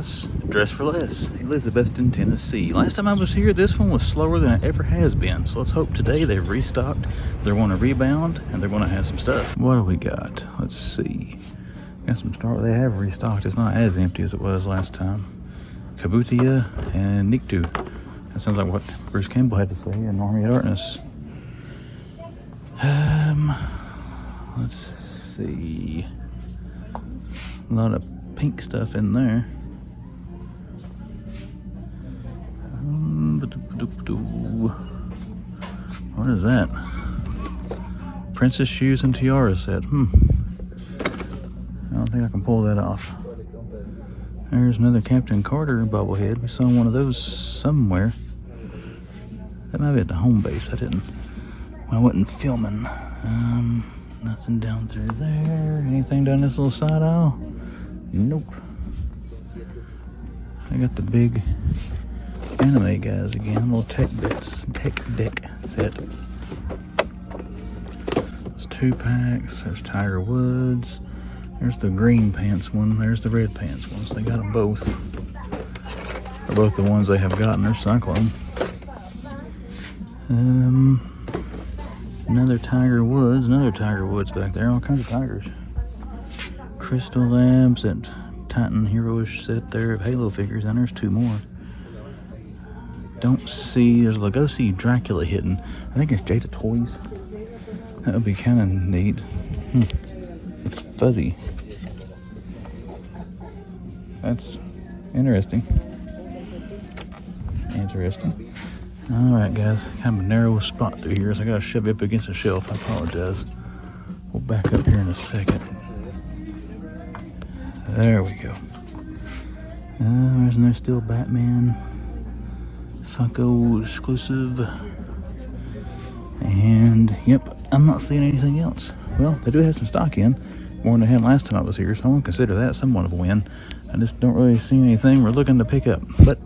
Ross, dress for less, Elizabethton, Tennessee. Last time I was here, this one was slower than it ever has been. So let's hope today they've restocked. They're going to rebound and they're going to have some stuff. What do we got? Let's see. Got some stuff. They have restocked. It's not as empty as it was last time. Kabutia and Niktu. That sounds like what Bruce Campbell had to say in Army of Darkness. Let's see. A lot of pink stuff in there. What is that? Princess shoes and tiara set. I don't think I can pull that off. There's another Captain Carter bobblehead. We saw one of those somewhere. That might be at the home base. I wasn't filming. Nothing down through there. Anything down this little side aisle? Nope. I got the big anime guys again. Little tech deck set. There's 2 packs. There's Tiger Woods. There's the green pants one. There's the red pants one. So they got them both. They're both the ones they have gotten. They're Cyclone. Another Tiger Woods back there. All kinds of tigers. Crystal Labs, that Titan Heroish set there of Halo figures, and there's 2 more. Don't see, there's a Lugosi Dracula hidden. I think it's GIJoe Toys. That would be kind of neat. It's fuzzy. That's interesting. Alright guys, kind of a narrow spot through here, so I gotta shove it up against the shelf. I apologize. We'll back up here in a second. There we go. There's no Steel Batman. Funko exclusive. And, yep, I'm not seeing anything else. Well, they do have some stock in. More than they had last time I was here, so I won't consider that somewhat of a win. I just don't really see anything we're looking to pick up. But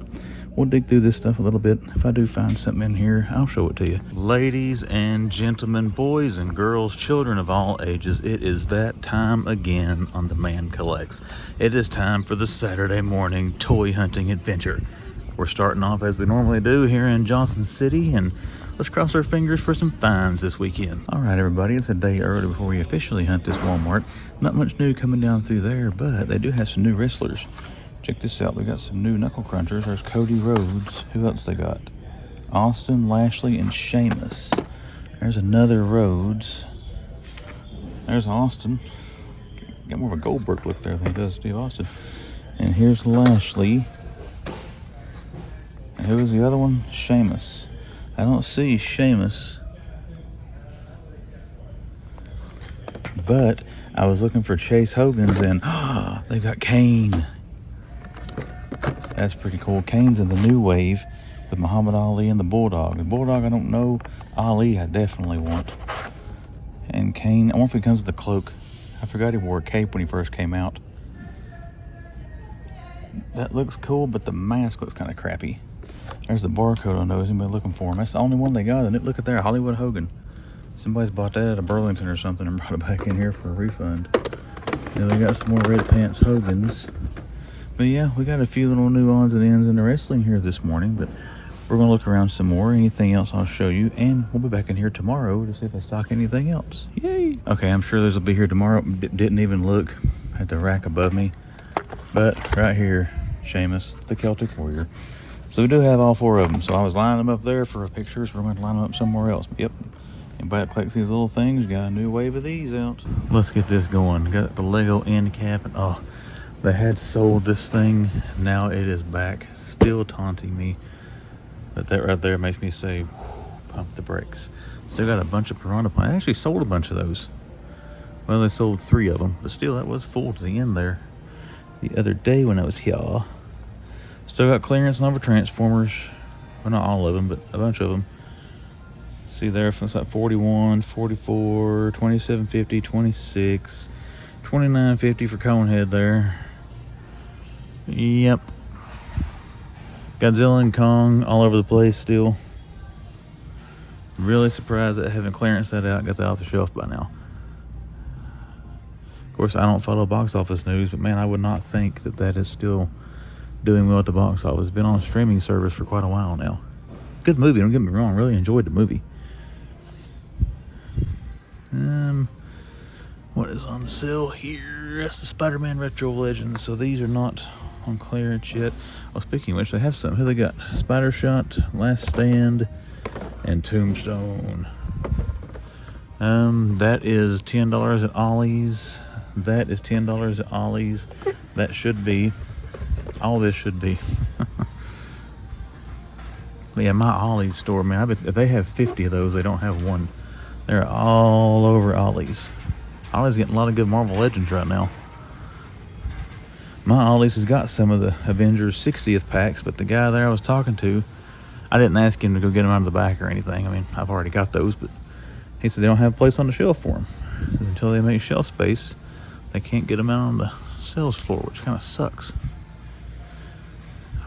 we'll dig through this stuff a little bit. If I do find something in here, I'll show it to you. Ladies and gentlemen, boys and girls, children of all ages, it is that time again on the Man Collects. It is time for the Saturday morning toy hunting adventure. We're starting off as we normally do here in Johnson City, and let's cross our fingers for some finds this weekend. All right, everybody, it's a day early before we officially hunt this Walmart. Not much new coming down through there, but they do have some new wrestlers. Check this out. We got some new knuckle crunchers. There's Cody Rhodes. Who else they got? Austin, Lashley, and Sheamus. There's another Rhodes. There's Austin. Got more of a Goldberg look there than he does Steve Austin. And here's Lashley. And who was the other one? Sheamus. I don't see Sheamus. But I was looking for Chase Hogan's, and they've got Kane. That's pretty cool. Kane's in the new wave with Muhammad Ali and the Bulldog. The Bulldog I don't know. Ali I definitely want. And Kane, I wonder if he comes with the cloak. I forgot he wore a cape when he first came out. That looks cool, but the mask looks kind of crappy. There's the barcode on those. Anybody looking for him? That's the only one they got. And look at there, Hollywood Hogan. Somebody's bought that at a Burlington or something and brought it back in here for a refund. Then we got some more red pants Hogans. But yeah, we got a few little new odds and ends in the wrestling here this morning, but we're going to look around some more. Anything else I'll show you, and we'll be back in here tomorrow to see if they stock anything else. Yay! Okay, I'm sure those will be here tomorrow. Didn't even look at the rack above me. But right here, Sheamus, the Celtic Warrior. So we do have all 4 of them. So I was lining them up there for pictures. We're going to line them up somewhere else. But yep, anybody that collects these little things, got a new wave of these out. Let's get this going. Got the Lego end cap, and oh, they had sold this thing. Now it is back, still taunting me. But that right there makes me say, pump the brakes. Still got a bunch of piranha plant. I actually sold a bunch of those. Well, they sold 3 of them, but still that was full to the end there the other day when I was here. Still got clearance on our Transformers. Well, not all of them, but a bunch of them. See there, it's like 41, 44, 2750, 26, 2950 for Conehead there. Yep. Godzilla and Kong all over the place still. Really surprised that I haven't clearance that out, got that off the shelf by now. Of course, I don't follow box office news, but man, I would not think that that is still doing well at the box office. It's been on streaming service for quite a while now. Good movie, don't get me wrong. Really enjoyed the movie. What is on sale here? That's the Spider-Man Retro Legends. So these are not on clearance yet. Oh, speaking of which, they have some. Who they got? Spider Shot, Last Stand, and Tombstone. That is $10 at Ollie's. That is $10 at Ollie's. That should be. All this should be. Yeah, my Ollie's store, man. I bet if they have 50 of those, they don't have one. They're all over Ollie's. Ollie's getting a lot of good Marvel Legends right now. My Ollie's has got some of the Avengers 60th packs, but the guy there I was talking to, I didn't ask him to go get them out of the back or anything. I mean, I've already got those, but he said they don't have a place on the shelf for them. So until they make shelf space, they can't get them out on the sales floor, which kind of sucks.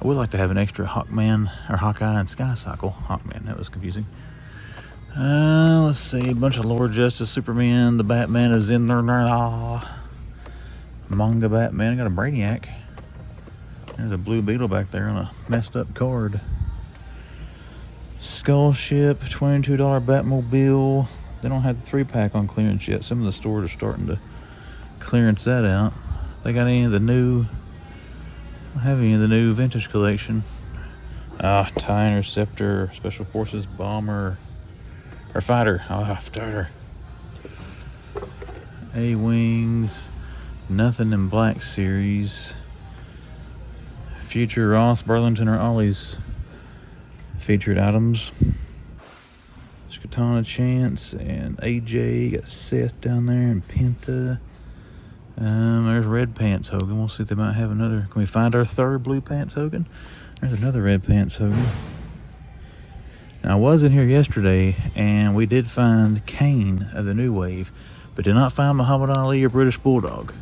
I would like to have an extra Hawkman or Hawkeye and Sky Cycle. Hawkman, that was confusing. Let's see, a bunch of Lord Justice, Superman, the Batman is in there. Manga Batman, I got a Brainiac. There's a Blue Beetle back there on a messed up card. Skull Ship, $22 Batmobile. They don't have the 3-pack on clearance yet. Some of the stores are starting to clearance that out. They got any of the new, I don't have any of the new vintage collection. TIE Interceptor, Special Forces Bomber, or Fighter. Fighter. A-Wings, Nothing in Black series. Future Ross, Burlington, or Ollie's featured items. Katana Chance and AJ. Got Seth down there and Penta. There's Red Pants Hogan. We'll see if they might have another. Can we find our third Blue Pants Hogan? There's another Red Pants Hogan. Now, I was in here yesterday and we did find Kane of the New Wave, but did not find Muhammad Ali or British Bulldog.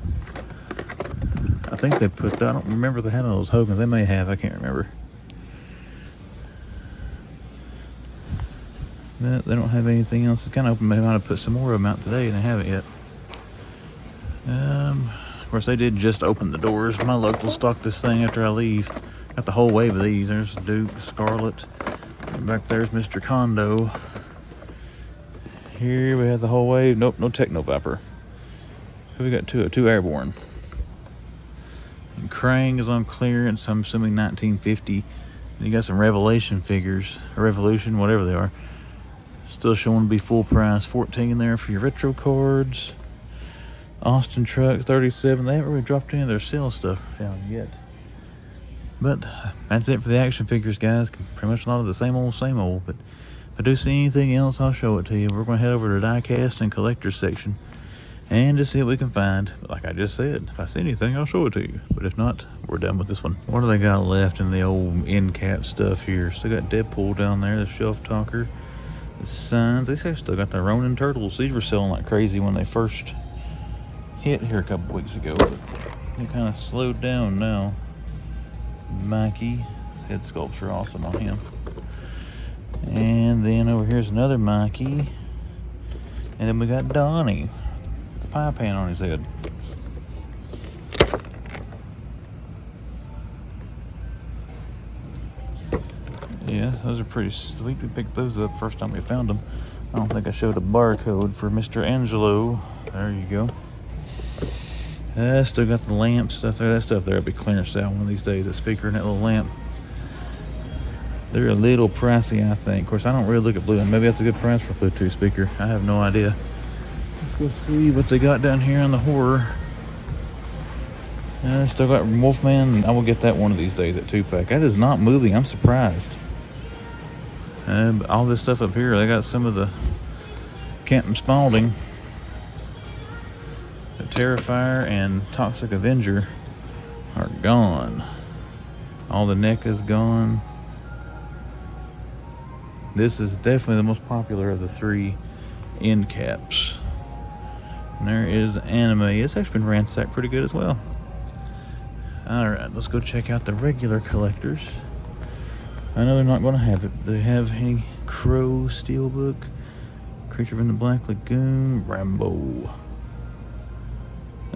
I think they put that. I don't remember if they had all those Hogans. They may have. I can't remember. But they don't have anything else. It's kind of open. They might have put some more of them out today and they haven't yet. Of course, they did just open the doors. My local stocked this thing after I leave. Got the whole wave of these. There's Duke, Scarlet. And back there's Mr. Kondo. Here we have the whole wave. Nope, no Techno Viper. Who we got? Two Airborne. And Krang is on clearance. I'm assuming 1950. You got some Revelation figures, or Revolution, whatever they are. Still showing to be full price. 14 there for your retro cards. Austin Truck 37. They haven't really dropped any of their sale stuff down yet. But that's it for the action figures, guys. Pretty much a lot of the same old. But if I do see anything else, I'll show it to you. We're going to head over to diecast and collector section and just see what we can find. But like I just said, if I see anything, I'll show it to you. But if not, we're done with this one. What do they got left in the old end cap stuff here? Still got Deadpool down there, the shelf talker. The signs. They still got the Ronin Turtles. These were selling like crazy when they first hit here a couple weeks ago. They kind of slowed down now. Mikey. Head sculpts are awesome on him. And then over here's another Mikey. And then we got Donnie with the pie pan on his head. Yeah, those are pretty sweet. We picked those up first time we found them. I don't think I showed a barcode for Mr. Angelo. There you go. Still got the lamp stuff there. That stuff there will be clearance out one of these days. That speaker and that little lamp. They're a little pricey, I think. Of course, I don't really look at Blue. Maybe that's a good price for a Bluetooth speaker. I have no idea. Let's go see what they got down here on the horror. Still got Wolfman. I will get that one of these days at 2-pack. That is not moving. I'm surprised. But all this stuff up here, they got some of the Captain Spaulding. The Terrifier and Toxic Avenger are gone. All the NECA is gone. This is definitely the most popular of the 3 end caps. And there is the anime. It's actually been ransacked pretty good as well. Alright, let's go check out the regular collectors. I know they're not going to have it. Do they have any Crow Steelbook? Creature from the Black Lagoon? Rambo.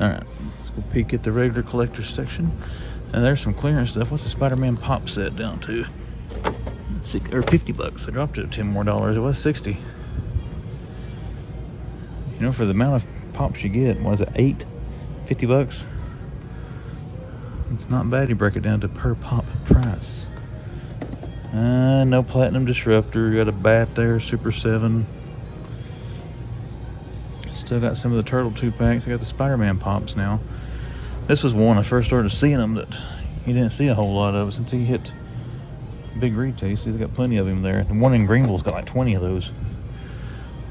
Alright, let's go peek at the regular collector's section. And there's some clearance stuff. What's the Spider-Man pop set down to? Or $50. I dropped it $10 more. It was 60. You know, for the amount of pops you get, was it 8? $50? It's not bad. You break it down to per pop price. No Platinum Disruptor. You got a bat there, Super 7. Still got some of the Turtle 2-packs. I got the Spider-Man pops now. This was one I first started seeing them that you didn't see a whole lot of since he hit big retail. He's got plenty of him there. The one in Greenville's got like 20 of those.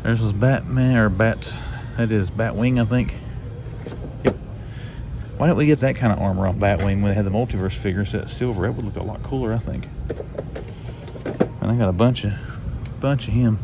There's this Batman, or Batwing, I think. Yep. Why don't we get that kind of armor on Batwing when they had the multiverse figure set silver? That would look a lot cooler, I think. And I got a bunch of him.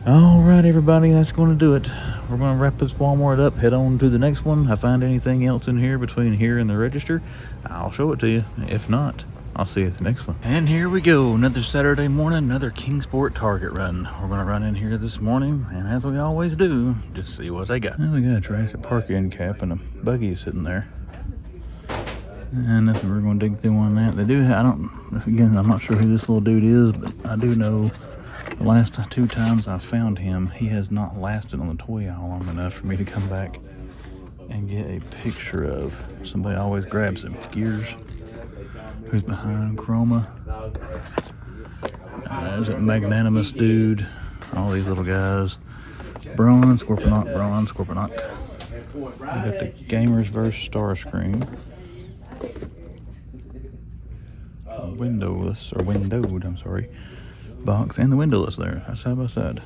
All right, everybody, that's going to do it. We're going to wrap this Walmart up, head on to the next one. If I find anything else in here between here and the register, I'll show it to you. If not, I'll see you at the next one. And here we go, another Saturday morning, another Kingsport Target run. We're going to run in here this morning, and as we always do, just see what they got. And we got a Jurassic Park end cap and a buggy sitting there. And nothing we're going to dig through on that. They do have, again, I'm not sure who this little dude is, but I do know the last 2 times I've found him, he has not lasted on the toy aisle long enough for me to come back and get a picture of. Somebody always grabs him. Gears. Who's behind? Chroma. There's that magnanimous dude. All these little guys. Brawn, Scorponok. We got the Gamers vs. Starscream. Windowed, I'm sorry. Box and the windowless there, side by side.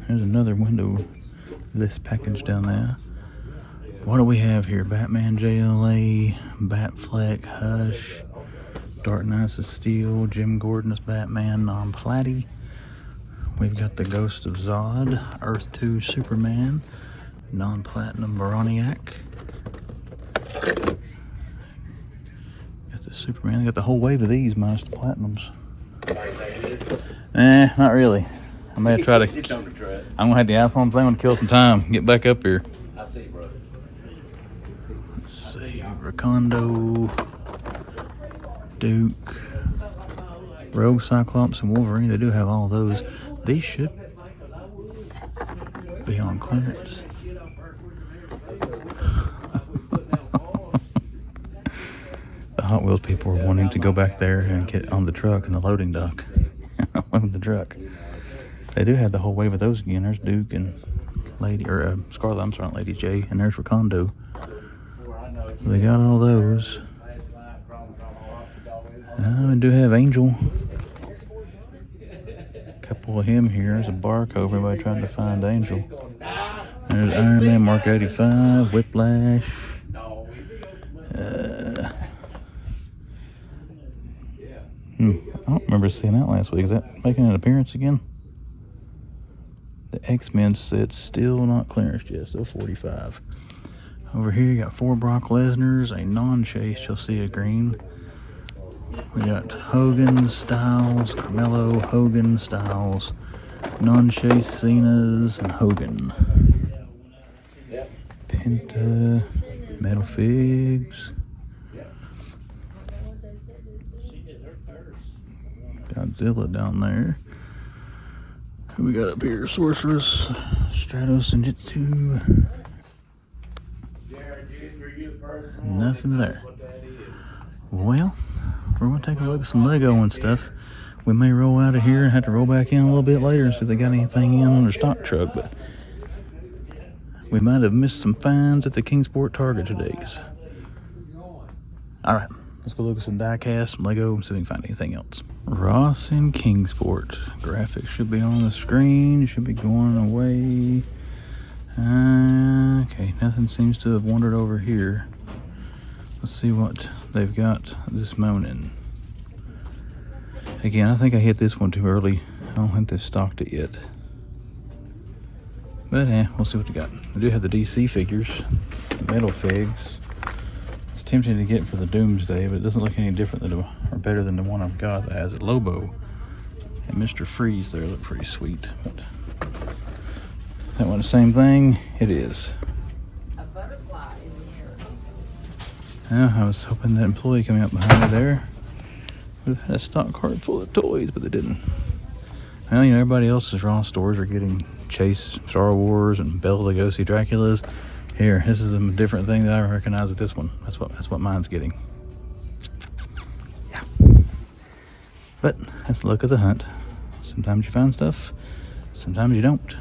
There's another windowless package down there. What do we have here? Batman JLA, Batfleck, Hush, Dark Knights of Steel, Jim Gordon's Batman non-platy. We've got the Ghost of Zod, Earth 2 Superman, non-platinum Baroniak. Got the Superman, got the whole wave of these minus the platinums. Not really. I may try to. I'm gonna have the iPhone thing to kill some time. Get back up here. I see, brother. Let's see. Rakondo, Duke, Rogue, Cyclops, and Wolverine. They do have all those. These should be on clearance. The Hot Wheels people are wanting to go back there and get on the truck in the loading dock. Load the truck. They do have the whole wave of those again. There's Duke and Scarlet, I'm sorry, Lady J, and there's Rakondo. So they got all those. We do have Angel. A couple of him here. There's a barcode. Everybody trying to find Angel. There's Iron Man Mark 85, Whiplash. I don't remember seeing that last week. Is that making an appearance again? The X-Men set's still not clearanced yet, so 45. Over here you got 4 Brock Lesnar's, a non-chase Chelsea Green. We got Hogan, Styles, Carmelo, Hogan, Styles, non-chase Cena's, and Hogan. Penta, Metal Figs. Godzilla down there. Who we got up here? Sorceress, Stratos, and Jitsu. Nothing there. Well, we're going to take a look at some Lego and stuff. We may roll out of here and have to roll back in a little bit later and see if they got anything in on their stock truck, but we might have missed some finds at the Kingsport Target today. Alright, let's go look at some die-cast, some Lego, and see if we can find anything else. Ross and Kingsport. Graphics should be on the screen. Should be going away. Okay, nothing seems to have wandered over here. Let's see what they've got this morning. Again, I think I hit this one too early. I don't think they've stocked it yet. But we'll see what they got. They do have the DC figures, metal figs. It's tempting to get for the Doomsday, but it doesn't look any different than or better than the one I've got that has it. Lobo and Mr. Freeze there look pretty sweet. But that one, the same thing. It is. I was hoping that employee coming up behind me there would have had a stock cart full of toys, but they didn't. Well, you know, everybody else's Ross stores are getting Chase Star Wars and Bela Lugosi Draculas. Here, this is a different thing that I recognize with this one. That's what mine's getting. Yeah. But that's the luck of the hunt. Sometimes you find stuff, sometimes you don't.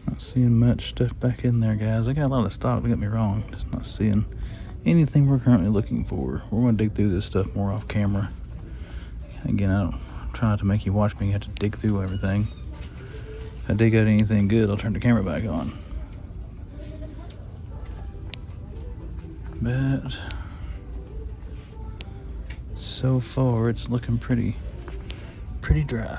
Not seeing much stuff back in there, guys. I got a lot of stock, don't get me wrong. Just not seeing anything we're currently looking for. We're going to dig through this stuff more off camera. Again, I don't try to make you watch me have to dig through everything. If I dig out anything good, I'll turn the camera back on. But so far, it's looking pretty dry.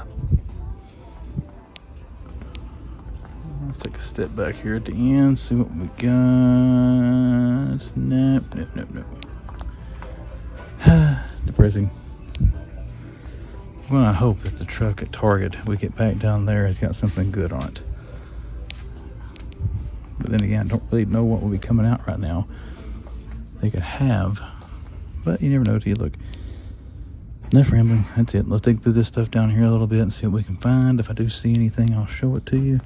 Let's take a step back here at the end, see what we got. Nope. Depressing. I'm gonna hope that the truck at Target, we get back down there, has got something good on it. But then again, I don't really know what will be coming out right now. They could have, but you never know till you look. Enough rambling, that's it. Let's dig through this stuff down here a little bit and see what we can find. If I do see anything, I'll show it to you.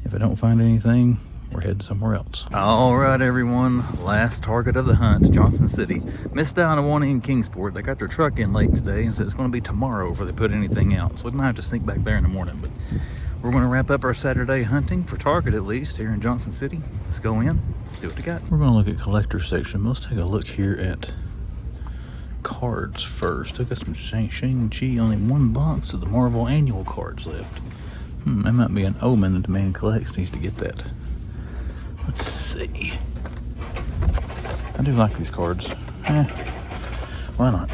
If I don't find anything, we're heading somewhere else. All right, everyone. Last target of the hunt, Johnson City. Missed out on one in Kingsport. They got their truck in late today and said it's going to be tomorrow before they put anything out. So we might have to sneak back there in the morning. But we're going to wrap up our Saturday hunting, for target at least, here in Johnson City. Let's go in, see what they got. We're going to look at collector section. Let's take a look here at cards first. I got some Shang-Chi, only one box of the Marvel annual cards left. That might be an omen that the man collects needs to get that. Let's see. I do like these cards. Why not?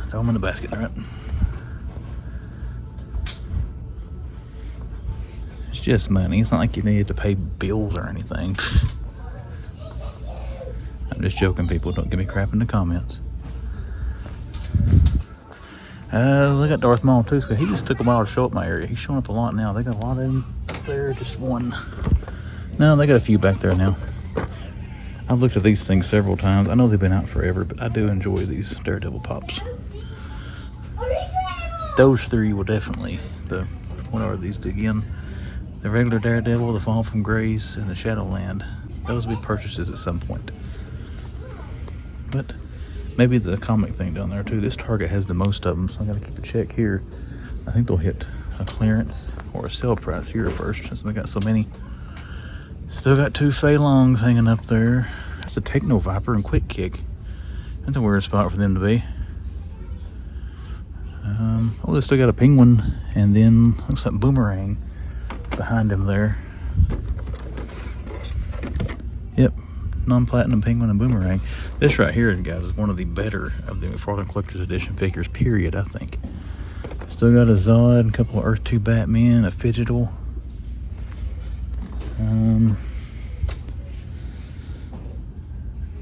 Throw them in the basket, right? It's just money. It's not like you need to pay bills or anything. I'm just joking, people. Don't give me crap in the comments. They got Darth Maul too, so he just took a while to show up my area. He's showing up a lot now. They got a lot of them up there, just one. No, they got a few back there now. I've looked at these things several times. I know they've been out forever, but I do enjoy these Daredevil pops. Those three will definitely, what are these again? The regular Daredevil, the Fall from Grace, and the Shadowland. Those will be purchases at some point. But maybe the comic thing down there too. This Target has the most of them, so I gotta keep a check here. I think they'll hit a clearance or a sale price here first, since they got so many. Still got two Fei Longs hanging up there. There's a Techno Viper and Quick Kick. That's a weird spot for them to be. Oh, they still got a Penguin, and then looks like Boomerang behind him there. Yep, non-platinum Penguin and Boomerang. This right here, guys, is one of the better of the McFarlane Collector's Edition figures, period, I think. Still got a Zod, a couple of Earth 2 Batman, a Fidgetal.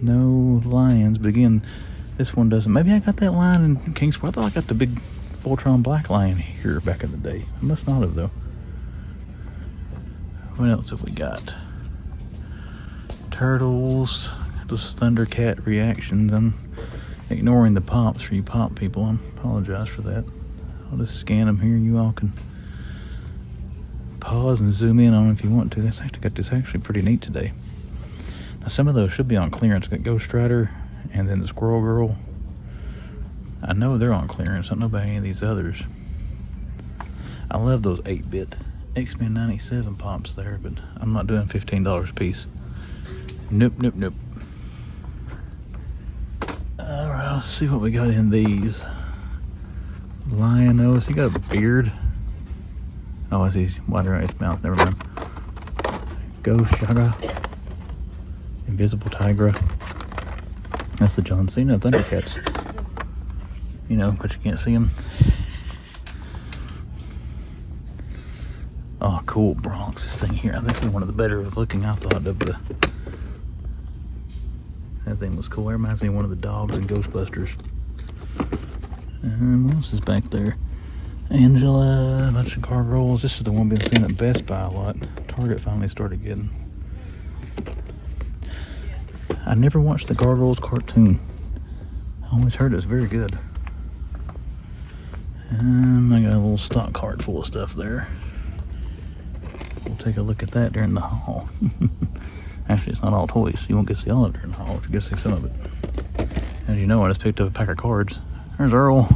No lions, but again, this one doesn't. Maybe I got that lion in Kingsport. I thought I got the big Voltron black lion here back in the day. I must not have, though. What else have we got? Turtles, those Thundercat reactions. I'm ignoring the pops for you pop people. I apologize for that. I'll just scan them here. You all can pause and zoom in on them if you want to. That's actually got this actually pretty neat today. Now some of those should be on clearance. Got Ghost Rider and then the Squirrel Girl. I know they're on clearance. I don't know about any of these others. I love those 8-bit X-Men 97 pops there, but I'm not doing $15 a piece. Nope. Alright, let's see what we got in these. Lion-O, he got a beard. Oh, I see he's wider out his mouth, never mind. Ghost Shaga. Invisible Tigra. That's the John Cena of Thundercats. You know, but you can't see him. Oh, cool Bronx, this thing here. This is one of the better looking, I thought, of the... That thing was cool. It reminds me of one of the dogs in Ghostbusters. And what else is back there? Angela, a bunch of gargoyles. This is the one we've been seeing at Best Buy a lot. Target finally started getting. I never watched the Gargoyles cartoon. I always heard it was very good. And I got a little stock cart full of stuff there. We'll take a look at that during the haul. Actually, it's not all toys. You won't get to see all of it during the haul, but you get to see some of it. As you know, I just picked up a pack of cards. There's Earl.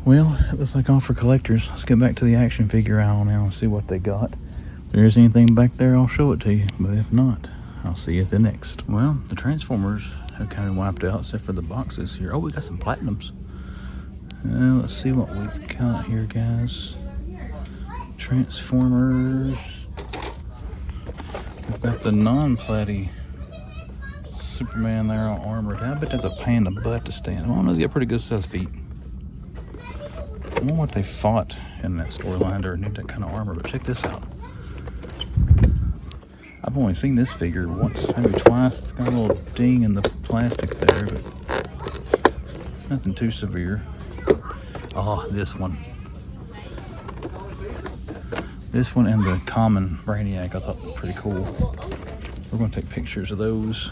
Well, it looks like all for collectors. Let's get back to the action figure aisle now and see what they got. If there's anything back there, I'll show it to you. But if not, I'll see you at the next. Well, the Transformers have kind of wiped out except for the boxes here. Oh, we got some Platinums. Let's see what we've got here, guys. Transformers. We've got the non-platty Superman there all armored. I bet that's a pain in the butt to stand on. He's got pretty good set of feet. I wonder what they fought in that storyline to need that kind of armor, but check this out. I've only seen this figure once, maybe twice. It's got a little ding in the plastic there, but nothing too severe. Oh, this one. This one and the common Brainiac I thought was pretty cool. We're going to take pictures of those.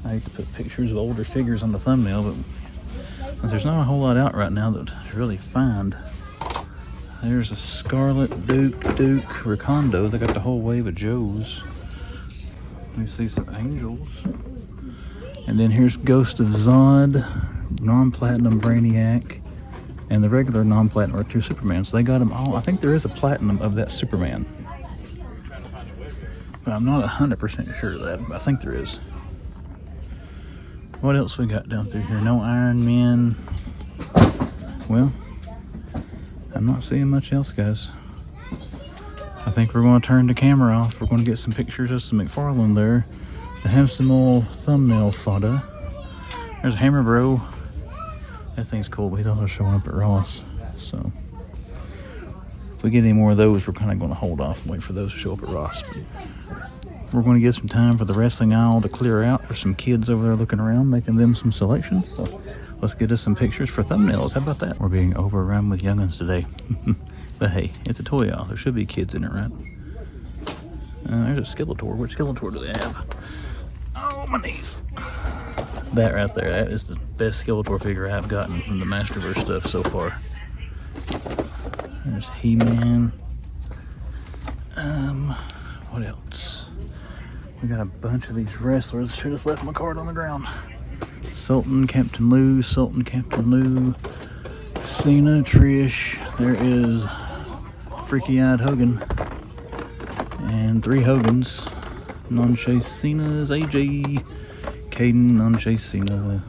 I hate to put pictures of older figures on the thumbnail, but there's not a whole lot out right now that to really find. There's a Scarlet Duke Recondo. They got the whole wave of Joes. Let me see some Angels. And then here's Ghost of Zod, non-platinum Brainiac, and the regular non-platinum or 2 Superman. So they got them all. I think there is a platinum of that Superman, but I'm not 100% sure of that, but I think there is. What else we got down through here? No Iron Man. Well, I'm not seeing much else, guys. I think we're going to turn the camera off. We're going to get some pictures of some McFarlane there to have some more thumbnail photo. There's Hammer Bro. That thing's cool, but he's also showing up at Ross. So if we get any more of those, we're kind of going to hold off and wait for those to show up at Ross. But we're going to get some time for the wrestling aisle to clear out. There's some kids over there looking around, making them some selections. So let's get us some pictures for thumbnails. How about that? We're being overrun with youngins today. But hey, it's a toy aisle. There should be kids in it, right? There's a Skeletor. Which Skeletor do they have? Oh, my knees. That right there, that is the best Skeletor figure I've gotten from the Masterverse stuff so far. There's He-Man. What else? We got a bunch of these wrestlers. Should have left my card on the ground. Sultan, Captain Lou, Sultan, Captain Lou, Cena, Trish. There is Freaky-Eyed Hogan. And 3 Hogans. Non-Chase Cena's AJ. Caden, non-Chase Cena.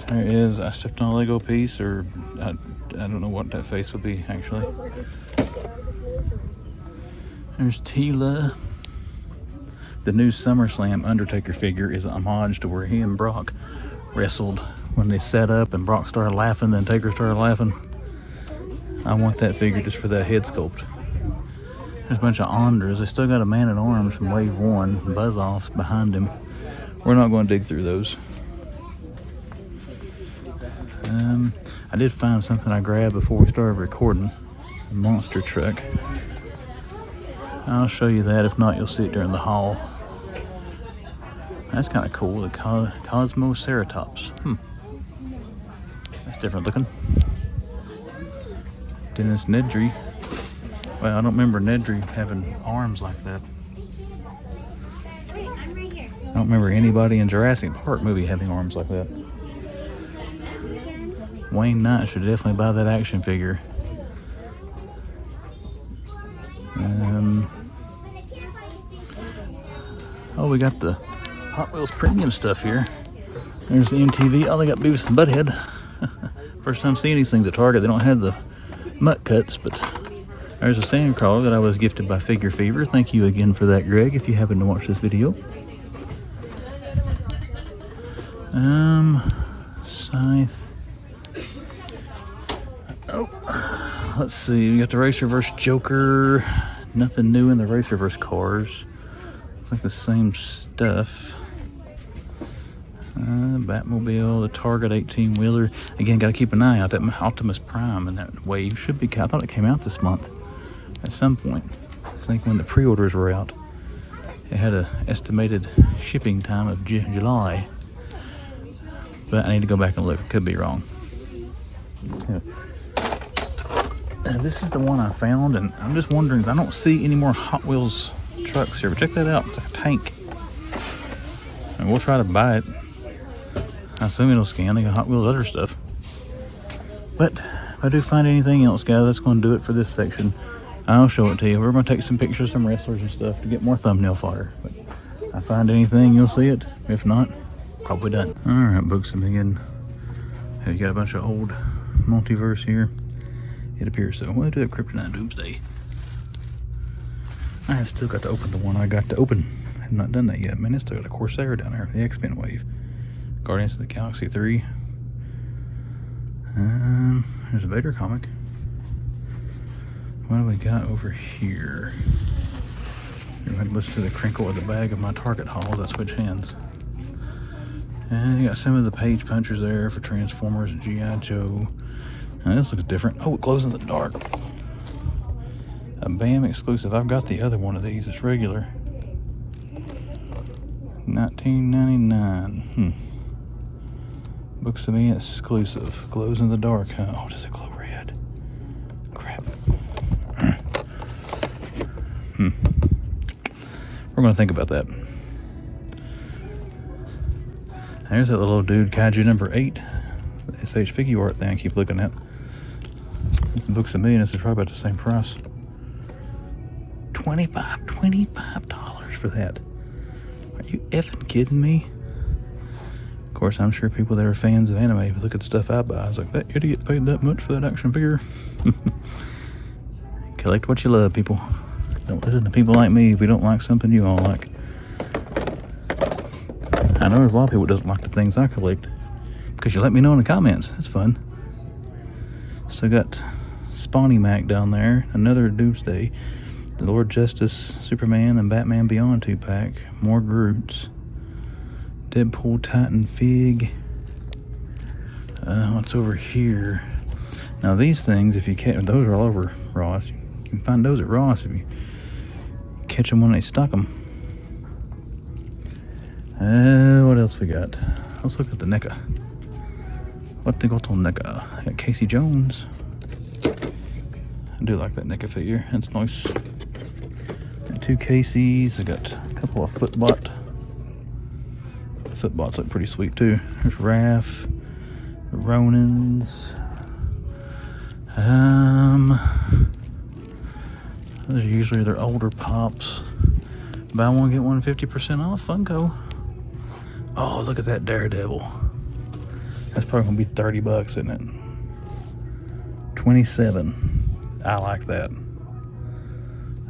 There is, I stepped on a Lego piece, or I don't know what that face would be, actually. There's Tila. The new SummerSlam Undertaker figure is a homage to where he and Brock wrestled when they set up and Brock started laughing and Taker started laughing. I want that figure just for that head sculpt. There's a bunch of Andras. They still got a Man-at-Arms from Wave 1, Buzz-Off's behind him. We're not going to dig through those. I did find something I grabbed before we started recording. A monster truck. I'll show you that. If not, you'll see it during the haul. That's kind of cool. The Cosmoceratops. That's different looking. Dennis Nedry. Well, I don't remember Nedry having arms like that. I don't remember anybody in Jurassic Park movie having arms like that. Wayne Knight should definitely buy that action figure. Oh, we got the Hot Wheels premium stuff here. There's the MTV. Oh, they got Beavis and Butthead. First time seeing these things at Target. They don't have the mutt cuts, but there's a Sandcrawler that I was gifted by Figure Fever. Thank you again for that, Greg, if you happen to watch this video. Scythe. Oh, let's see. We got the Racerverse Joker. Nothing new in the Racerverse cars. Looks like the same stuff. Batmobile, the Target 18-wheeler. Again, got to keep an eye out. That Optimus Prime and that Wave should be. I thought it came out this month at some point. I think when the pre-orders were out, it had an estimated shipping time of July. But I need to go back and look. It could be wrong. Yeah. This is the one I found, and I'm just wondering. I don't see any more Hot Wheels trucks here, but check that out. It's like a tank. And we'll try to buy it. I assume it'll scan like Hot Wheels other stuff. But if I do find anything else, guys, that's going to do it for this section. I'll show it to you. We're going to take some pictures of some wrestlers and stuff to get more thumbnail fodder. But if I find anything, you'll see it. If not, probably done. Alright, books and begin. You got a bunch of old multiverse here. It appears so. We'll do a Kryptonite Doomsday. I have still got to open the one I got to open. I have not done that yet. Man, it's still got a Corsair down there. The X-Men Wave. Guardians of the Galaxy 3. There's a Vader comic. What do we got over here? You're going to listen to the crinkle of the bag of my Target haul as I switch hands. And you got some of the page punchers there for Transformers and GIJoe. Now this looks different. Oh, it glows in the dark. A BAM exclusive. I've got the other one of these. It's regular. $19.99. Books to me exclusive. Glows in the dark. Oh, does it glow red? Crap. We're going to think about that. There's that little dude, GIJoe number 8. The SH figure art thing I keep looking at. Some books to me, and this is probably about the same price. $25 for that. Are you effing kidding me? Of course, I'm sure people that are fans of anime, if you look at the stuff I buy, I was like, that idiot paid that much for that action figure. Collect what you love, people. Don't listen to people like me if we don't like something you all like. I know there's a lot of people that doesn't like the things I collect, because you let me know in the comments. That's fun. Still got Spawny Mac down there, another Doomsday, the Lord Justice, Superman, and Batman Beyond 2-pack, more Groots, Deadpool, Titan Fig. What's over here? Now these things, if you catch, those are all over Ross. You can find those at Ross if you catch them when they stock them. What else we got? Let's look at the NECA. What they got on NECA? I got Casey Jones. I do like that NECA figure. That's nice. Got 2 Caseys. I got a couple of Footbot. Footbots look pretty sweet too. There's Raph, the Ronins. Those are usually their older pops. Buy one, get one 50% off. Funko. Oh, look at that Daredevil. That's probably gonna be $30, isn't it? 27. I like that.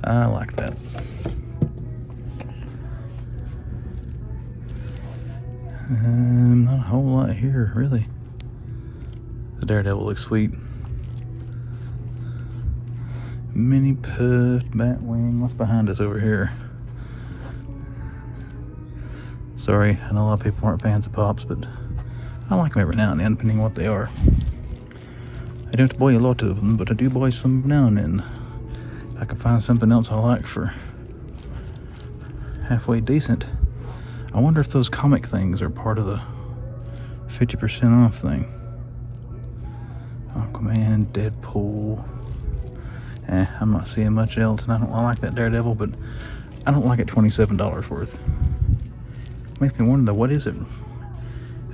I like that. Not a whole lot here, really. The Daredevil looks sweet. Mini Puff, Batwing. What's behind us over here? Sorry, I know a lot of people aren't fans of Pops, but I like them every now and then, depending on what they are. I don't buy a lot of them, but I do buy some now and then. If I can find something else I like for halfway decent. I wonder if those comic things are part of the 50% off thing. Aquaman, Deadpool. I'm not seeing much else, and I like that Daredevil, but I don't like it $27 worth. Makes me wonder, what is it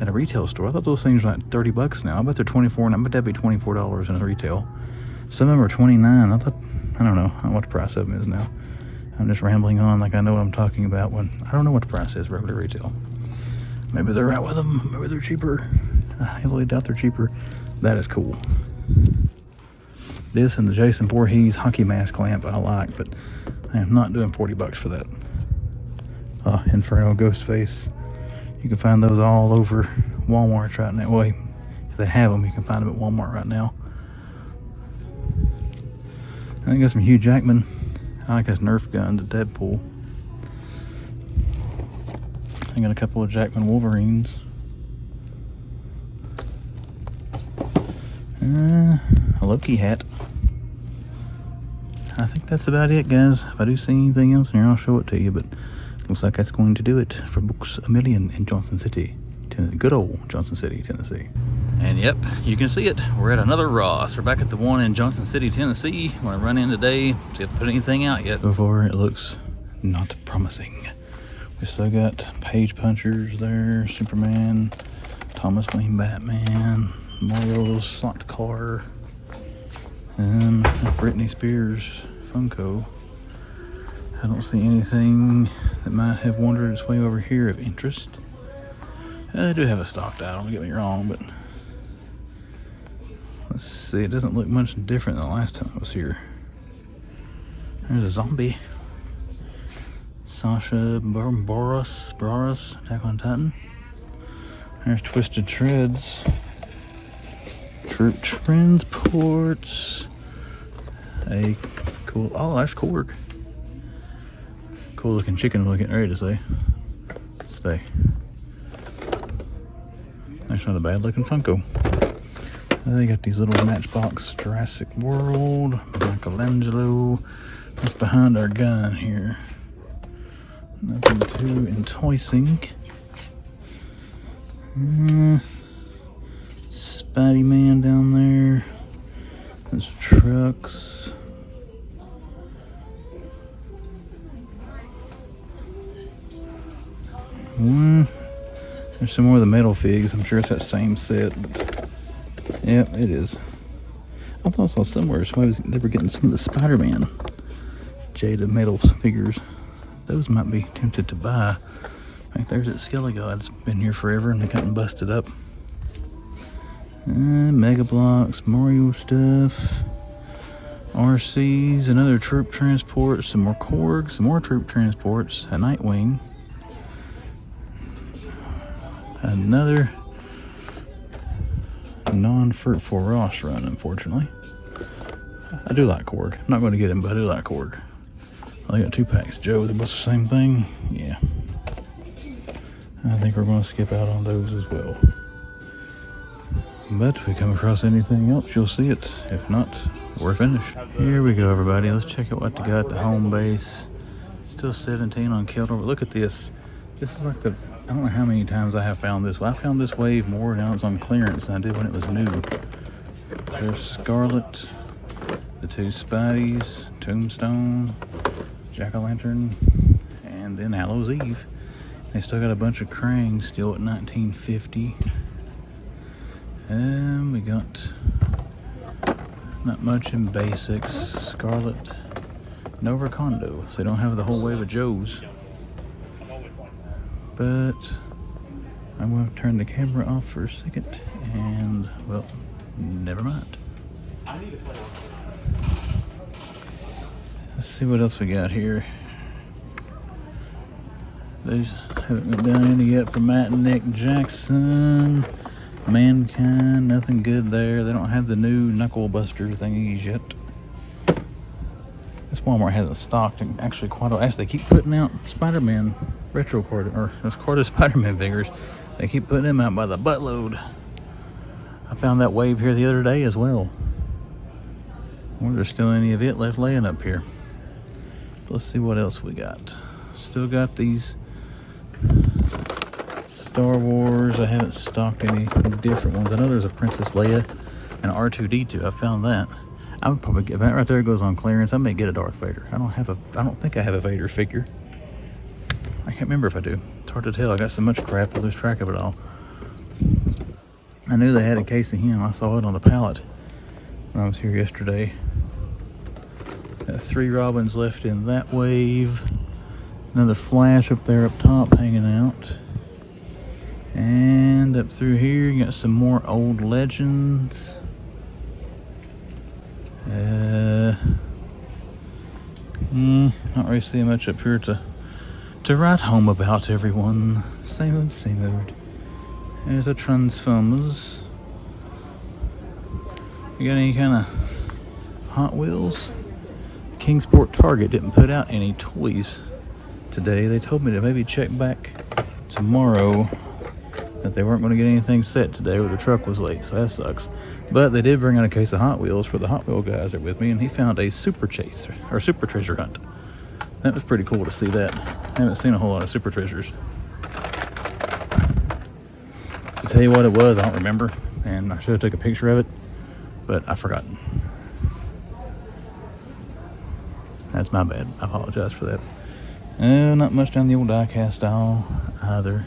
at a retail store? I thought those things were like $30 now. I bet they're 24, and I bet that'd be $24 in a retail. Some of them are 29. I don't know what the price of them is now. I'm just rambling on like I know what I'm talking about when I don't know what the price is regular retail. Maybe they're right with them. Maybe they're cheaper. I heavily doubt they're cheaper. That is cool. This and the Jason Voorhees hockey mask lamp I like, but I am not doing $40 for that. Inferno Ghostface. You can find those all over Walmart right now. Well, if they have them, you can find them at Walmart right now. I got some Hugh Jackman. I like his Nerf gun to Deadpool. I got a couple of Jackman Wolverines. A Loki hat. I think that's about it, guys. If I do see anything else in here, I'll show it to you, but looks like that's going to do it for Books A Million in Johnson City, good old Johnson City, Tennessee. And yep, you can see it. We're at another Ross. We're back at the one in Johnson City, Tennessee. I'm gonna run in today, see if I put anything out yet. So far, it looks not promising. We still got page punchers there, Superman, Thomas Wayne Batman, Mario slot car, and Britney Spears Funko. I don't see anything that might have wandered its way over here of interest. I do have a stocked out, don't get me wrong, but let's see, it doesn't look much different than the last time I was here. There's a zombie. Sasha Boras, Attack on Titan. There's Twisted Treads. Troop Transports. A cool, oh, that's Korg. Cool looking chicken we're getting ready to say. Stay. That's not a bad looking Funko. They got these little Matchbox Jurassic World, Michelangelo. That's behind our gun here. Nothing too enticing. Spidey Man down there. There's trucks. There's some more of the metal figs. I'm sure it's that same set. But yeah, it is. I thought I saw somewhere they were getting some of the Spider-Man Jada metal figures. Those might be tempted to buy. I think there's that Skelly God's been here forever and they got them busted up. Mega Blocks, Mario stuff, RCs, another troop transport, some more Korg, some more troop transports, a Nightwing, another non-fruitful Ross run, unfortunately. I do like Korg. I'm not going to get him, but I do like Korg. I got 2 packs. Joe, is it both the same thing? Yeah. I think we're going to skip out on those as well. But if we come across anything else, you'll see it. If not, we're finished. Here we go, everybody. Let's check out what they got at the home base. Still 17 on Keldor. Look at this. This is like the, I don't know how many times I have found this. Well, I found this wave more now it's on clearance than I did when it was new. There's Scarlet, the 2 Spideys, Tombstone, Jack-o'-lantern, and then Hallows Eve. They still got a bunch of Krang still at 1950. And we got not much in basics. Scarlet, Nova Condo. So they don't have the whole wave of Joes. But I'm going to turn the camera off for a second and, well, never mind. Let's see what else we got here. These haven't been done any yet for Matt and Nick Jackson. Mankind, nothing good there. They don't have the new Knuckle Buster thingies yet. This Walmart hasn't stocked actually quite a while. Actually, they keep putting out Spider-Man retro card, or those carded Spider-Man figures. They keep putting them out by the buttload. I found that wave here the other day as well. I wonder if there's still any of it left laying up here. Let's see what else we got. Still got these Star Wars. I haven't stocked any different ones. I know there's a Princess Leia and R2-D2. I found that. I would probably get that right there. Goes on clearance. I may get a Darth Vader. I don't think I have a Vader figure. I can't remember if I do. It's hard to tell. I got so much crap I lose track of it all. I knew they had a case of him. I saw it on the pallet when I was here yesterday. Got 3 Robins left in that wave. Another Flash up there up top hanging out. And up through here you got some more old Legends. Not really seeing much up here to write home about, everyone. Same old, same old. There's a Transformers. You got any kind of Hot Wheels? Kingsport Target didn't put out any toys today. They told me to maybe check back tomorrow. that they weren't going to get anything set today, or the truck was late, so that sucks. But they did bring out a case of Hot Wheels for the Hot Wheel guys that are with me, and he found a super chaser, or super treasure hunt. That was pretty cool to see that. I haven't seen a whole lot of super treasures. To tell you what it was, I don't remember, and I should have took a picture of it, but I forgot. That's my bad. I apologize for that. Not much down the old die-cast aisle either.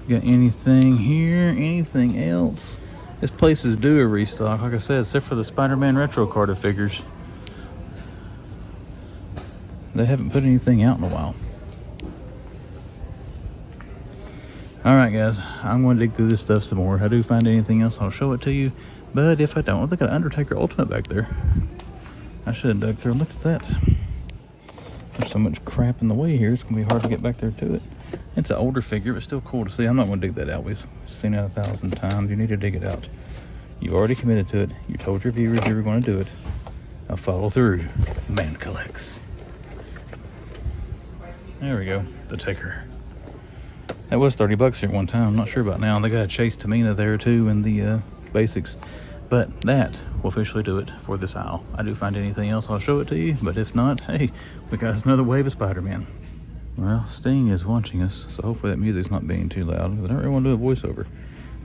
Got anything here? Anything else? This place is due a restock, like I said, except for the Spider-Man retro Carter figures. They haven't put anything out in a while. Alright guys, I'm going to dig through this stuff some more. If I do find anything else, I'll show it to you. But if I don't, they got an Undertaker Ultimate back there. I should have dug through and looked at that. There's so much crap in the way here, it's going to be hard to get back there to it. It's an older figure, but still cool to see. I'm not going to dig that out. We've seen it 1,000 times. You need to dig it out. You've already committed to it. You told your viewers you were going to do it. Now follow through. Man collects. There we go. The Taker. That was 30 bucks here at one time. I'm not sure about now. They got a Chase Tamina there too in the basics. But that will officially do it for this aisle. I do find anything else, I'll show it to you. But if not, hey, we got another wave of Spider-Man. Well, Sting is watching us, so hopefully that music's not being too loud. I don't really want to do a voiceover.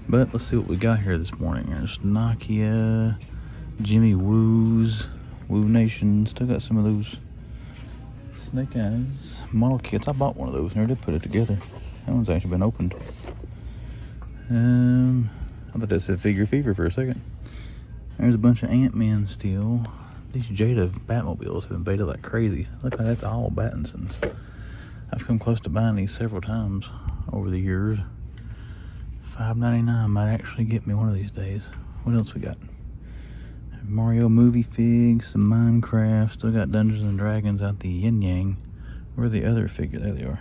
But let's see what we got here this morning. There's Nokia, Jimmy Woo's, Woo Nation. Still got some of those Snake Eyes model kits. I bought one of those and I did put it together. That one's actually been opened. I thought that said Figure Fever for a second. There's a bunch of Ant-Man still. These GIJoe Batmobiles have been beta like crazy. Look like that's all Battinsons. I've come close to buying these several times over the years. $5.99 might actually get me one of these days. What else we got? Mario movie figs, some Minecraft. Still got Dungeons and Dragons out the yin yang. Where are the other figure? There they are.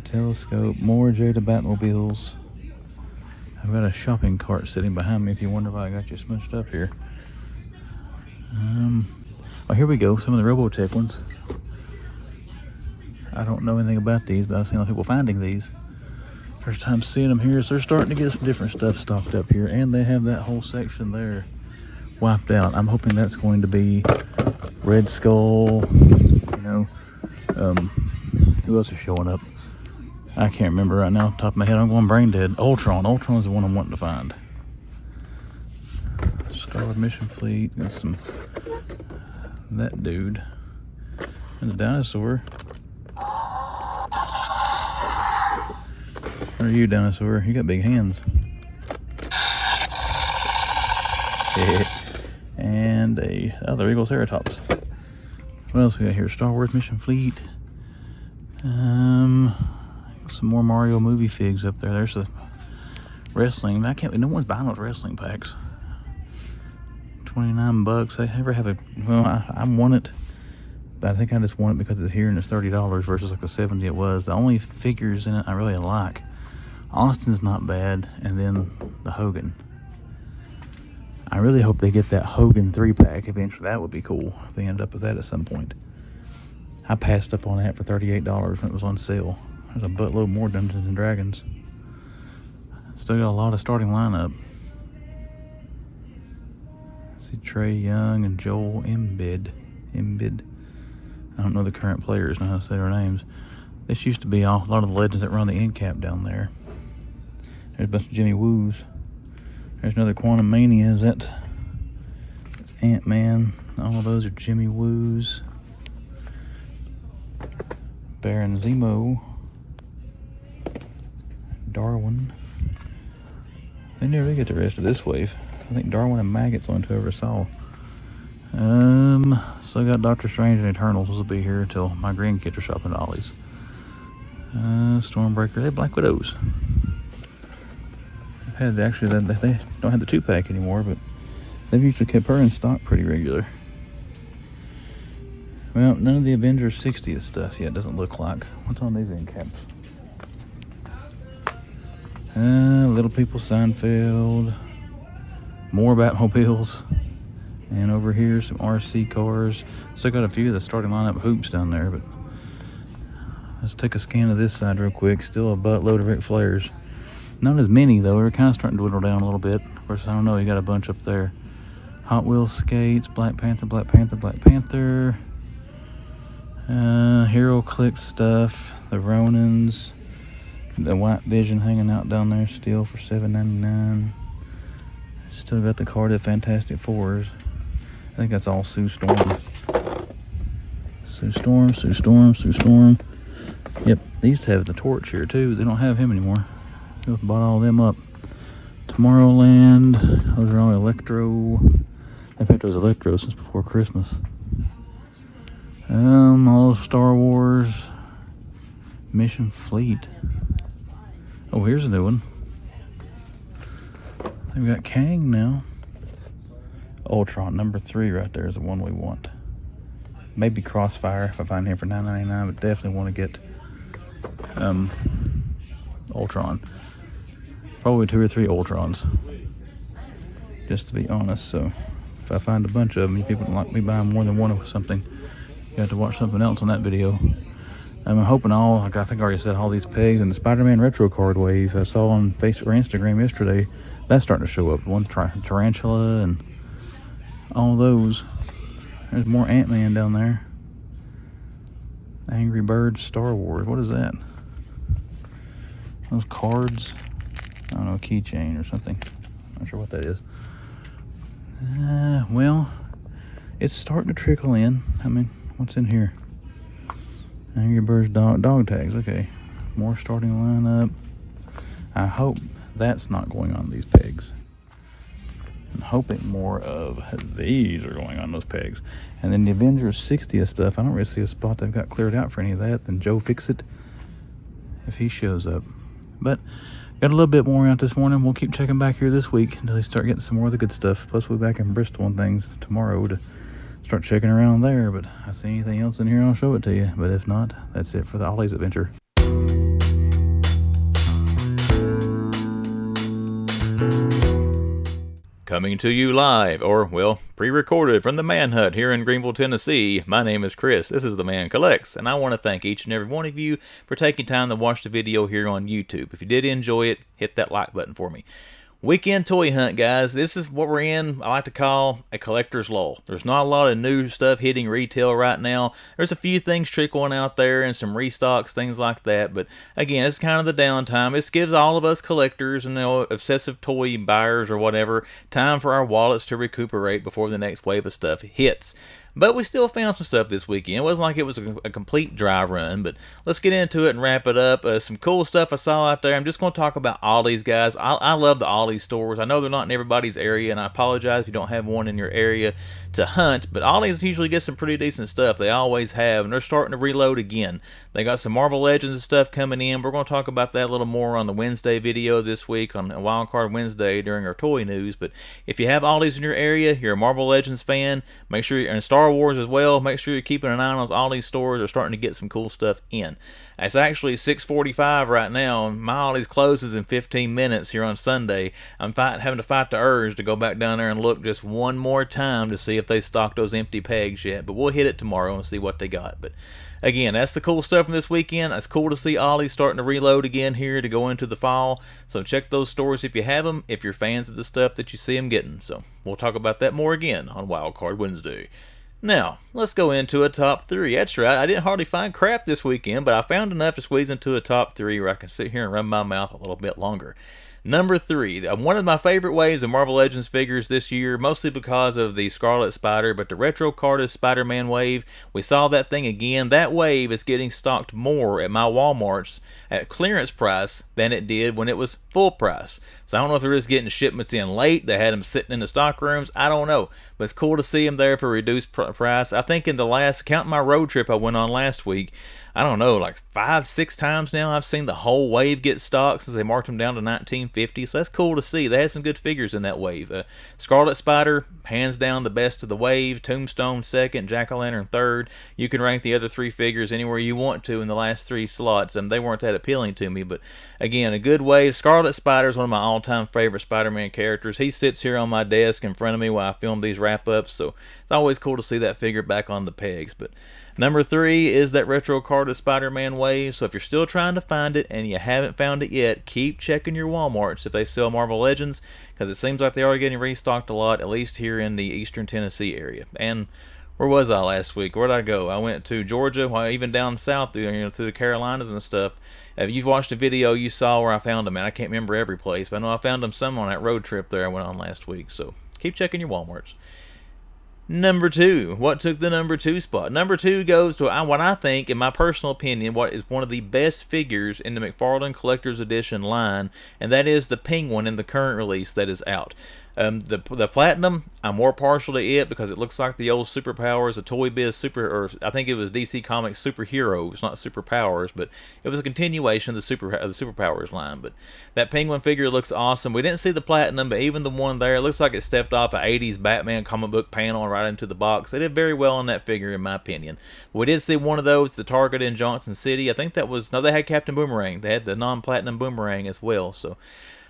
Telescope. More GIJoe Batmobiles. I've got a shopping cart sitting behind me if you wonder why I got you smushed up here. Oh, here we go. Some of the Robotech ones. I don't know anything about these, but I've seen a lot of people finding these. First time seeing them here, so they're starting to get some different stuff stocked up here. And they have that whole section there wiped out. I'm hoping that's going to be Red Skull, you know. Who else is showing up? I can't remember right now off the top of my head. I'm going brain dead. Ultron. Ultron's the one I'm wanting to find. Scarlet Mission Fleet. Got some... that dude. And the dinosaur. Where are you, dinosaur? You got big hands. And a other Eagle Ceratops. What else we got here? Star Wars Mission Fleet. Some more Mario movie figs up there. There's the wrestling. No one's buying those wrestling packs. 29 bucks. I ever have a, well, I want it, but I think I just want it because it's here and it's $30 versus like the 70 it was. The only figures in it I really like, Austin's not bad, and then the Hogan. I really hope they get that Hogan 3-pack eventually. That would be cool if they end up with that at some point. I passed up on that for $38 when it was on sale. There's a buttload more Dungeons and Dragons. Still got a lot of starting lineup. See Trey Young and Joel Embiid. I don't know the current players, know how to say their names. This used to be a lot of the legends that run the end cap down there. There's a bunch of Jimmy Woos. There's another Quantum Mania. Is that Ant-Man? All of those are Jimmy Woos. Baron Zemo. Darwin. They never get the rest of this wave. I think Darwin and Maggot's on whoever saw. So I got Doctor Strange and Eternals. Will be here until my grandkids are shopping at Ollie's. Stormbreaker. They have Black Widows. I've had actually they don't have the 2-pack anymore, but they've usually kept her in stock pretty regular. Well, none of the Avengers 60th stuff yet, doesn't look like. What's on these end caps? Little People Seinfeld. More Batmobiles. And over here, some RC cars. Still got a few of the starting lineup hoops down there, but Let's take a scan of this side real quick. Still a buttload of Ric Flairs. Not as many though. They're kind of starting to dwindle down a little bit. Of course, I don't know. You got a bunch up there. Hot Wheels skates, Black Panther, Black Panther, Black Panther. Hero Click stuff. The Ronins. The White Vision hanging out down there still for $7.99. Still got the card of Fantastic Fours. I think that's all Sue Storm. Sue Storm, Sue Storm, Sue Storm. Yep, they used to have the Torch here too. They don't have him anymore. We bought all them up. Tomorrowland. Those are all Electro. In fact, it was Electro since before Christmas. All Star Wars. Mission Fleet. Oh, here's a new one. We've got Kang now. Ultron number 3 right there is the one we want. Maybe Crossfire if I find him for $9.99, but definitely want to get Ultron. Probably 2 or 3 Ultrons, just to be honest. So if I find a bunch of them, you people don't like me buying more than one of something, you have to watch something else on that video. I'm hoping like I think I already said, all these pegs and the Spider-Man retro card waves I saw on Facebook or Instagram yesterday, that's starting to show up. One Tarantula and all those. There's more Ant-Man down there. Angry Birds Star Wars. What is that? Those cards. I don't know, a keychain or something. Not sure what that is. Well, it's starting to trickle in. I mean, what's in here? Angry Birds dog tags. Okay, more starting to line up. I hope that's not going on these pegs. I'm hoping more of these are going on those pegs. And then the Avengers 60th stuff, I don't really see a spot they've got cleared out for any of that. Then Joe Fix It, if he shows up. But got a little bit more out this morning. We'll keep checking back here this week until they start getting some more of the good stuff. Plus we'll be back in Bristol and things tomorrow to start checking around there. But if I see anything else in here, I'll show it to you. But if not, that's it for the Ollie's adventure. Coming to you live, or, well, pre-recorded from the Man Hut here in Greenville, Tennessee. My name is Chris. This is The Man Collects, and I want to thank each and every one of you for taking time to watch the video here on YouTube. If you did enjoy it, hit that like button for me. Weekend toy hunt, guys. This is what we're in, I like to call a collector's lull. There's not a lot of new stuff hitting retail right now. There's a few things trickling out there and some restocks, things like that. But again, it's kind of the downtime. This gives all of us collectors and obsessive toy buyers or whatever time for our wallets to recuperate before the next wave of stuff hits. But we still found some stuff this weekend. It wasn't like it was a complete dry run, but let's get into it and wrap it up. Some cool stuff I saw out there. I'm just going to talk about Ollie's, guys. I love the Ollie stores. I know they're not in everybody's area, and I apologize if you don't have one in your area to hunt, but Ollie's usually get some pretty decent stuff. They always have, and they're starting to reload again. They got some Marvel Legends stuff coming in. We're going to talk about that a little more on the Wednesday video this week, on Wildcard Wednesday during our toy news. But if you have Ollie's in your area, you're a Marvel Legends fan, make sure you're in Star Wars as well. Make sure you're keeping an eye on those Ollie's stores. They're starting to get some cool stuff in. It's actually 6:45 right now, and my Ollie's closes in 15 minutes here on Sunday. I'm having to fight the urge to go back down there and look just one more time to see if they stocked those empty pegs yet. But we'll hit it tomorrow and see what they got. But again, that's the cool stuff from this weekend. It's cool to see Ollie's starting to reload again here to go into the fall. So check those stores if you have them, if you're fans of the stuff that you see them getting. So we'll talk about that more again on Wildcard Wednesday. Now, let's go into a top 3. That's right, I didn't hardly find crap this weekend, but I found enough to squeeze into a top 3 where I can sit here and run my mouth a little bit longer. Number 3, one of my favorite waves of Marvel Legends figures this year, mostly because of the Scarlet Spider, but the Retro Cardist Spider-Man wave. We saw that thing again. That wave is getting stocked more at my Walmarts at clearance price than it did when it was full price. So I don't know if they're just getting shipments in late. They had them sitting in the stock rooms. I don't know. But it's cool to see them there for a reduced price. I think in the last, counting my road trip I went on last week, I don't know, like 5-6 times now I've seen the whole wave get stocked since they marked them down to 1950. So that's cool to see. They had some good figures in that wave. Scarlet Spider, hands down the best of the wave. Tombstone second, Jack-o'-lantern third. You can rank the other 3 figures anywhere you want to in the last 3 slots. They weren't that appealing to me, but again, a good wave. Scarlet Spider is one of my all-time favorite Spider-Man characters. He sits here on my desk in front of me while I film these wrap-ups, so it's always cool to see that figure back on the pegs. But number 3 is that retro card of Spider-Man Wave. So if you're still trying to find it and you haven't found it yet, keep checking your Walmarts if they sell Marvel Legends, because it seems like they are getting restocked a lot, at least here in the Eastern Tennessee area. And where was I last week? Where'd I go? I went to Georgia, well, even down south through the Carolinas and stuff. If you've watched a video, you saw where I found them, and I can't remember every place, but I know I found them some on that road trip there I went on last week. So keep checking your Walmarts. Number 2. What took the number 2 spot? Number 2 goes to what I think, in my personal opinion, what is one of the best figures in the McFarlane Collector's Edition line, and that is the Penguin in the current release that is out. The Platinum, I'm more partial to it because it looks like the old Superpowers, a Toy Biz or I think it was DC Comics Superheroes, not Superpowers, but it was a continuation of the Superpowers line. But that Penguin figure looks awesome. We didn't see the Platinum, but even the one there, it looks like it stepped off an 80s Batman comic book panel right into the box. They did very well on that figure, in my opinion. We did see one of those, the Target in Johnson City. I think that was, no, they had Captain Boomerang. They had the non-Platinum Boomerang as well, so...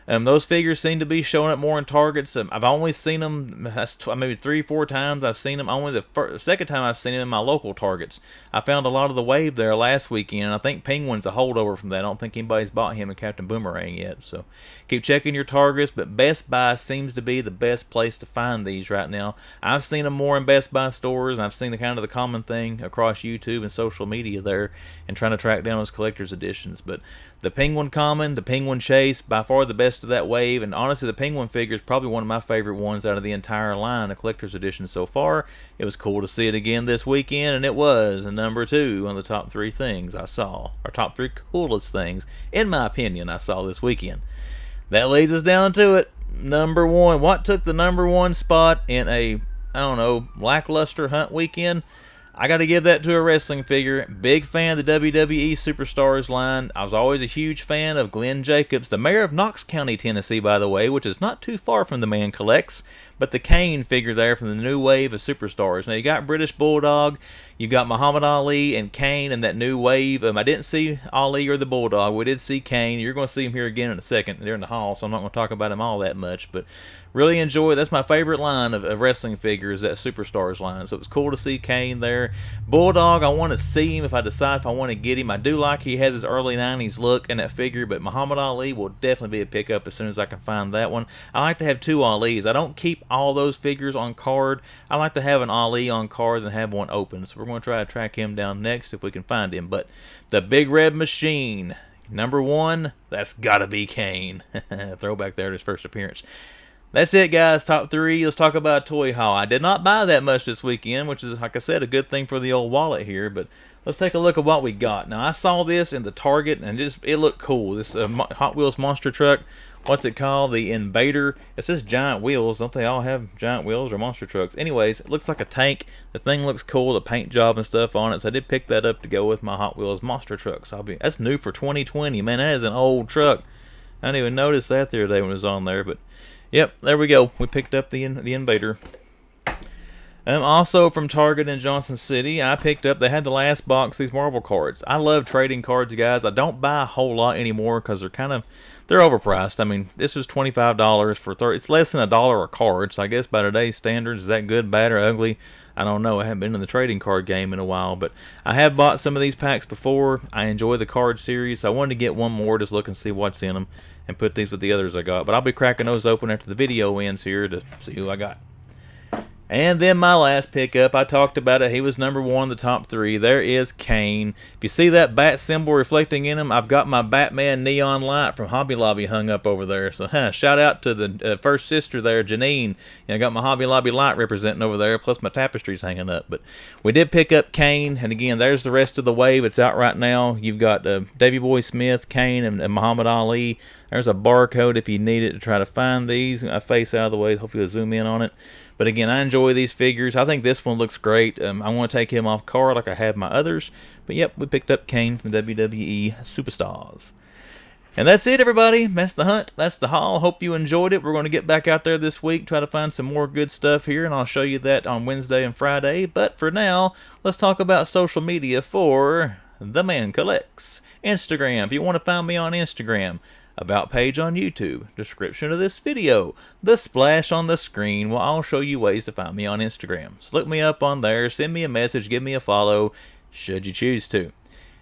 those figures seem to be showing up more in Targets. I've only seen them maybe 3-4 times. I've seen them. Only the second time I've seen them in my local Targets. I found a lot of the Wave there last weekend, and I think Penguin's a holdover from that. I don't think anybody's bought him in Captain Boomerang yet. So keep checking your Targets, but Best Buy seems to be the best place to find these right now. I've seen them more in Best Buy stores, and I've seen the kind of the common thing across YouTube and social media there, and trying to track down those collector's editions. But the Penguin Common, the Penguin Chase, by far the best of that wave, and honestly the Penguin figure is probably one of my favorite ones out of the entire line of collector's editions so far. It was cool to see it again this weekend, and it was number 2 on the top 3 things I saw, or top 3 coolest things, in my opinion, I saw this weekend. That leads us down to it. Number 1. What took the number 1 spot in a, I don't know, lackluster hunt weekend? I got to give that to a wrestling figure. Big fan of the WWE Superstars line. I was always a huge fan of Glenn Jacobs, the mayor of Knox County, Tennessee, by the way, which is not too far from the Man Collects. But the Kane figure there from the new wave of Superstars. Now, you got British Bulldog, you got Muhammad Ali and Kane in that new wave. I didn't see Ali or the Bulldog. We did see Kane. You're going to see him here again in a second. They're in the hall, so I'm not going to talk about him all that much. But really enjoy. That's my favorite line of wrestling figures, that Superstars line. So it was cool to see Kane there. Bulldog, I want to see him if I decide if I want to get him. I do like he has his early 90s look in that figure, but Muhammad Ali will definitely be a pickup as soon as I can find that one. I like to have 2 Alis. I don't keep all those figures on card. I like to have an Ali on card and have one open. So we're going to try to track him down next if we can find him. But the Big Red Machine, number 1, that's got to be Kane. Throwback there to his first appearance. That's it, guys. Top 3. Let's talk about a toy haul. I did not buy that much this weekend, which is, like I said, a good thing for the old wallet here. But let's take a look at what we got. Now, I saw this in the Target, and it looked cool. This Hot Wheels monster truck. What's it called? The Invader. It says giant wheels. Don't they all have giant wheels or monster trucks? Anyways, it looks like a tank. The thing looks cool. The paint job and stuff on it. So I did pick that up to go with my Hot Wheels monster truck. So that's new for 2020. Man, that is an old truck. I didn't even notice that the other day when it was on there, but yep, there we go. We picked up the Invader. Also from Target in Johnson City, I picked up, they had the last box, these Marvel cards. I love trading cards, guys. I don't buy a whole lot anymore because they're overpriced. I mean, this was $25 for 30. It's less than $1 a card, so I guess by today's standards, is that good, bad, or ugly? I don't know. I haven't been in the trading card game in a while, but I have bought some of these packs before. I enjoy the card series, so I wanted to get one more, just look and see what's in them, and put these with the others I got. But I'll be cracking those open after the video ends here to see who I got. And then my last pickup, I talked about it. He was number 1 in the top 3. There is Kane. If you see that bat symbol reflecting in him, I've got my Batman neon light from Hobby Lobby hung up over there. So shout out to the first sister there, Janine. I got my Hobby Lobby light representing over there, plus my tapestries hanging up. But we did pick up Kane. And again, there's the rest of the wave. It's out right now. You've got Davey Boy Smith, Kane, and Muhammad Ali. There's a barcode if you need it to try to find these. I face out of the way. Hopefully you'll zoom in on it. But again, I enjoy these figures. I think this one looks great. I want to take him off card like I have my others. But yep, we picked up Kane from the WWE Superstars. And that's it, everybody. That's the hunt. That's the haul. Hope you enjoyed it. We're going to get back out there this week, try to find some more good stuff here, and I'll show you that on Wednesday and Friday. But for now, let's talk about social media for The Man Collects. Instagram. If you want to find me on Instagram, About page on YouTube, description of this video, the splash on the screen will all show you ways to find me on Instagram. So look me up on there, send me a message, give me a follow, should you choose to.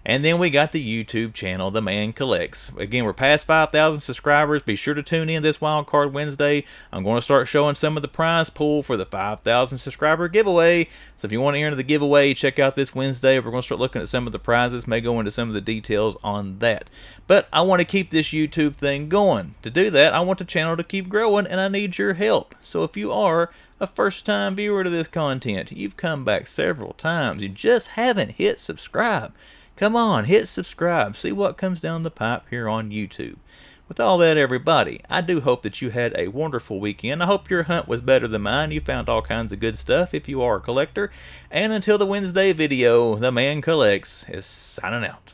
And then we got the YouTube channel, The Man Collects. Again, we're past 5,000 subscribers. Be sure to tune in this Wild Card Wednesday. I'm going to start showing some of the prize pool for the 5,000 subscriber giveaway. So if you want to enter the giveaway, check out this Wednesday. We're going to start looking at some of the prizes, may go into some of the details on that. But I want to keep this YouTube thing going. To do that, I want the channel to keep growing, and I need your help. So if you are a first-time viewer to this content, you've come back several times, you just haven't hit subscribe. Come on, hit subscribe. See what comes down the pipe here on YouTube. With all that, everybody, I do hope that you had a wonderful weekend. I hope your hunt was better than mine. You found all kinds of good stuff if you are a collector. And until the Wednesday video, The Man Collects is signing out.